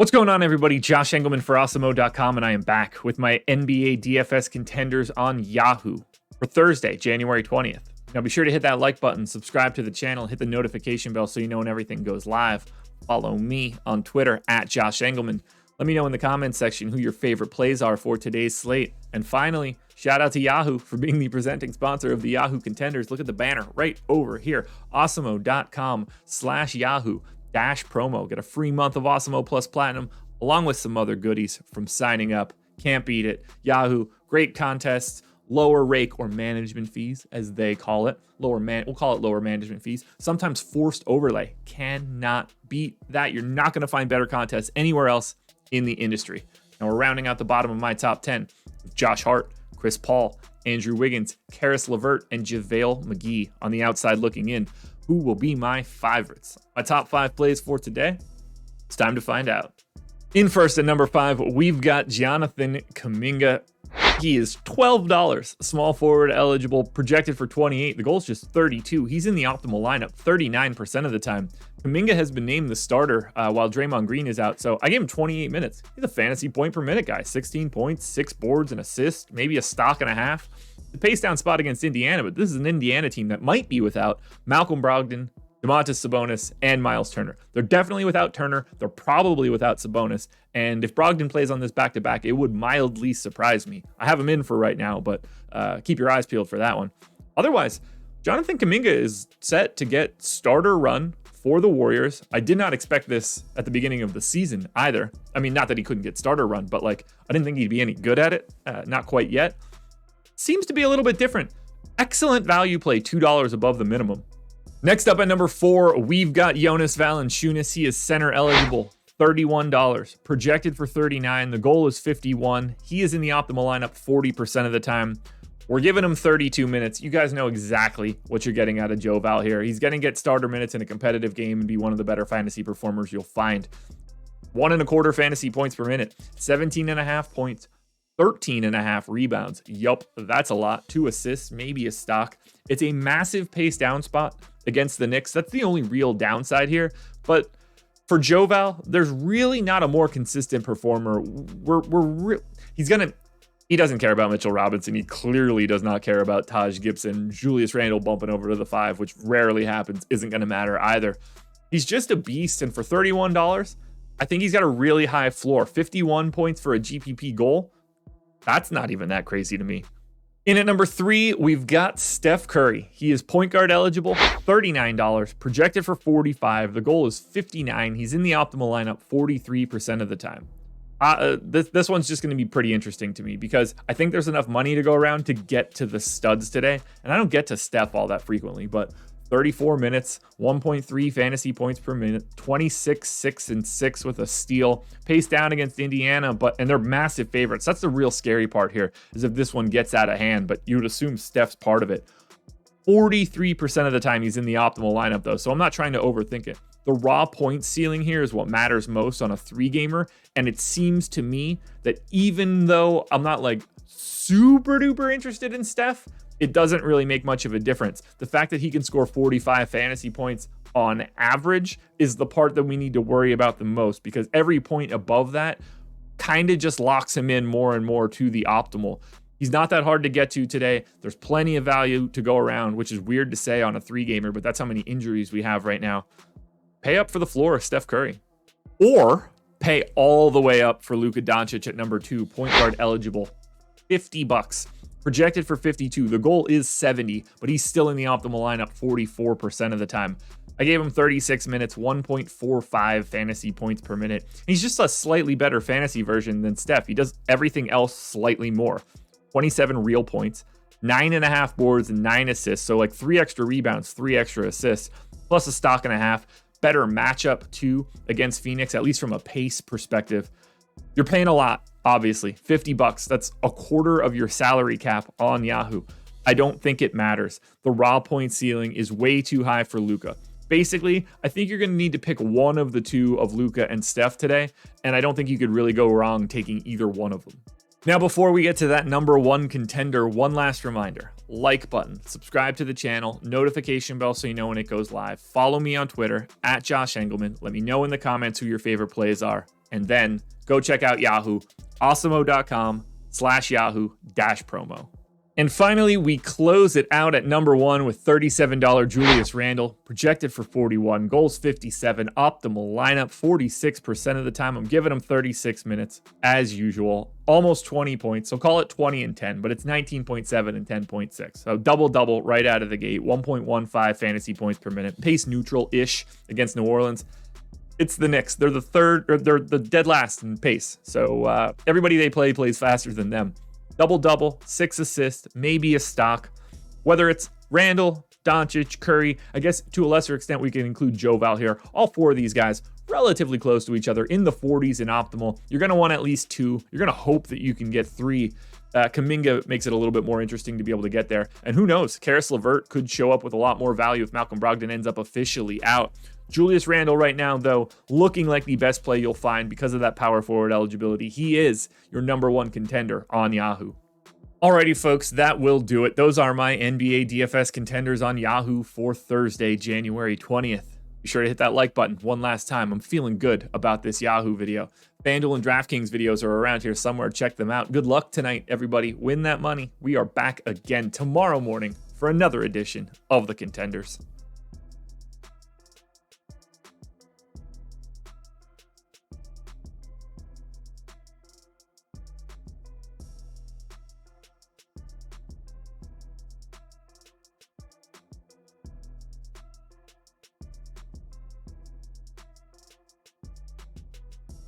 What's going on, everybody? Josh Engleman for Awesemo.com, and I am back with my NBA DFS contenders on Yahoo for Thursday, January 20th. Now, be sure to hit that like button, subscribe to the channel, hit the notification bell so you know when everything goes live. Follow me on Twitter at Josh Engleman. Let me know in the comments section who your favorite plays are for today's slate. And finally, shout out to Yahoo for being the presenting sponsor of the Yahoo Contenders. Look at the banner right over here, Awesemo.com/Yahoo. -promo. Get a free month of Awesemo Plus Platinum, along with some other goodies from signing up. Can't beat it. Yahoo, great contests, lower rake or management fees, as they call it. We'll call it lower management fees. Sometimes forced overlay. Cannot beat that. You're not going to find better contests anywhere else in the industry. Now we're rounding out the bottom of my top 10 with Josh Hart, Chris Paul, Andrew Wiggins, Karis LeVert, and JaVale McGee on the outside looking in. Who will be my favorites? My top 5 plays for today? It's time to find out. In first at number 5, we've got Jonathan Kaminga. He is $12, small forward eligible, projected for 28. The goal is just 32. He's in the optimal lineup 39% of the time. Kaminga has been named the starter while Draymond Green is out, so I gave him 28 minutes. He's a fantasy point per minute guy. 16 points, 6 boards, an assist, maybe a stock and a half. The pace down spot against Indiana, but this is an Indiana team that might be without Malcolm Brogdon, Domantas Sabonis, and Miles Turner. They're definitely without Turner. They're probably without Sabonis. And if Brogdon plays on this back-to-back, it would mildly surprise me. I have him in for right now, but keep your eyes peeled for that one. Otherwise, Jonathan Kaminga is set to get starter run for the Warriors. I did not expect this at the beginning of the season either. I mean, not that he couldn't get starter run, but I didn't think he'd be any good at it. Not quite yet. Seems to be a little bit different. Excellent value play, $2 above the minimum. Next up at number 4, we've got Jonas Valanciunas. He is center eligible, $31, projected for 39. The goal is 51. He is in the optimal lineup 40% of the time. We're giving him 32 minutes. You guys know exactly what you're getting out of Joe Val here. He's going to get starter minutes in a competitive game and be one of the better fantasy performers you'll find. 1.25 fantasy points per minute, 17.5 points, 13.5 rebounds. Yup, that's a lot. 2 assists, maybe a stock. It's a massive pace down spot against the Knicks. That's the only real downside here. But for Joe Val, there's really not a more consistent performer. He doesn't care about Mitchell Robinson. He clearly does not care about Taj Gibson. Julius Randle bumping over to the 5, which rarely happens, isn't going to matter either. He's just a beast, and for $31, I think he's got a really high floor. 51 points for a GPP goal. That's not even that crazy to me. In at number 3, we've got Steph Curry. He is point guard eligible, $39, projected for 45. The goal is 59. He's in the optimal lineup 43% of the time. This one's just going to be pretty interesting to me because I think there's enough money to go around to get to the studs today. And I don't get to Steph all that frequently, but 34 minutes, 1.3 fantasy points per minute, 26, 6, and 6 with a steal. Pace down against Indiana, and they're massive favorites. That's the real scary part here, is if this one gets out of hand, but you would assume Steph's part of it. 43% of the time he's in the optimal lineup, though, so I'm not trying to overthink it. The raw point ceiling here is what matters most on a 3-gamer, and it seems to me that even though I'm not super duper interested in Steph, it doesn't really make much of a difference. The fact that he can score 45 fantasy points on average is the part that we need to worry about the most, because every point above that kind of just locks him in more and more to the optimal. He's not that hard to get to today. There's plenty of value to go around, which is weird to say on a 3-gamer, but that's how many injuries we have right now. Pay up for the floor of Steph Curry, or pay all the way up for Luka Doncic at number 2, point guard eligible, $50. Projected for 52. The goal is 70, but he's still in the optimal lineup 44% of the time. I gave him 36 minutes, 1.45 fantasy points per minute. He's just a slightly better fantasy version than Steph. He does everything else slightly more. 27 real points, 9.5 boards, and 9 assists. So 3 extra rebounds, 3 extra assists, plus a stock and a half. Better matchup too against Phoenix, at least from a pace perspective. You're paying a lot, obviously. $50. That's a quarter of your salary cap on Yahoo. I don't think it matters. The raw point ceiling is way too high for Luka. Basically, I think you're going to need to pick one of the two of Luka and Steph today, and I don't think you could really go wrong taking either one of them. Now, before we get to that number 1 contender, one last reminder. Like button, subscribe to the channel, notification bell so you know when it goes live. Follow me on Twitter, at Josh Engleman. Let me know in the comments who your favorite plays are, And then go check out Yahoo, awesemo.com/Yahoo-promo. And finally, we close it out at number 1 with $37 Julius Randle, projected for 41, goals 57, optimal lineup 46% of the time. I'm giving him 36 minutes as usual, almost 20 points. So call it 20 and 10, but it's 19.7 and 10.6. So double right out of the gate, 1.15 fantasy points per minute, pace neutral-ish against New Orleans. It's the Knicks. They're they're the dead last in pace. So everybody they play plays faster than them. Double, 6 assists, maybe a stock. Whether it's Randle, Doncic, Curry, I guess to a lesser extent we can include Joval here. All 4 of these guys relatively close to each other in the 40s in optimal. You're going to want at least 2. You're going to hope that you can get 3. Kaminga makes it a little bit more interesting to be able to get there. And who knows, Karis LeVert could show up with a lot more value if Malcolm Brogdon ends up officially out. Julius Randle right now, though, looking like the best play you'll find because of that power forward eligibility. He is your number 1 contender on Yahoo. Alrighty, folks, that will do it. Those are my NBA DFS contenders on Yahoo for Thursday, January 20th. Be sure to hit that like button one last time. I'm feeling good about this Yahoo video. FanDuel and DraftKings videos are around here somewhere. Check them out. Good luck tonight, everybody. Win that money. We are back again tomorrow morning for another edition of the Contenders.